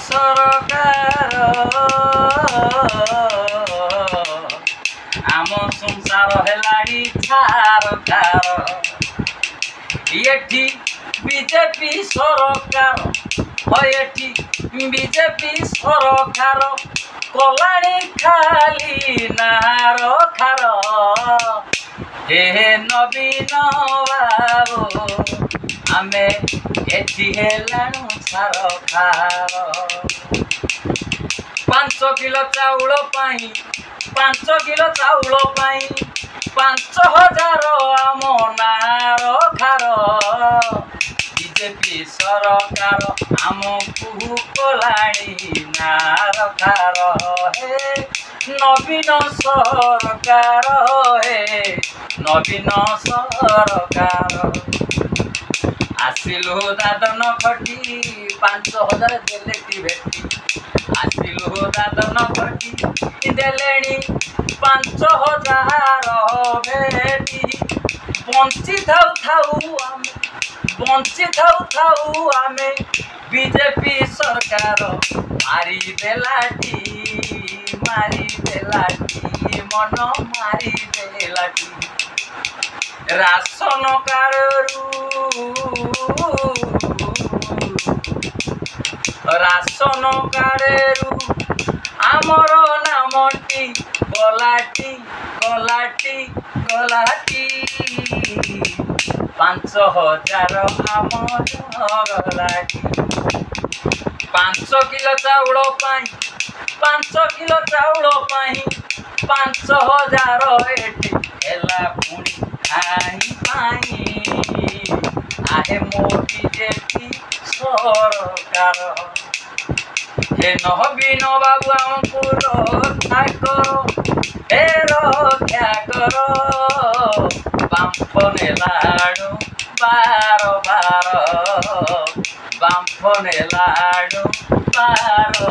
सरकार आम संसार हेलाड़ी छारकार ये बीजेपी सरकार ये बीजेपी सरकार कलाणी खाली नार खार हे नवीन बाबू आमे एठी हेलाणु सरकार 5 किलो चाउल पाई 5 किलो चाउल पाई 5000 आम नार खार बीजेपी सरकार आमको कलाणी नार खार हे नवीन सरकार हे नवीन सरकार आसिलु दादन खटी 5000 देले की भेटी आसिलु दादन खटी देलेनी 5000 भेटी बंची थाउ आमे बीजेपी सरकार मारी देलाटी मन मारी देलाटी राशन कार्ड आमर नामटी गलाटी 5000 आमर गलाटी 5 किलो चाउल पाई 5 किलो चाउल पाई 5000 एठी हेला पुणी खाई पाई आहे मोदी जेठी सरकार हे नवीन बाबू हमको रक्षा करो हे रक्षा करो बांफने लाडू 12 बांफने लाडू 12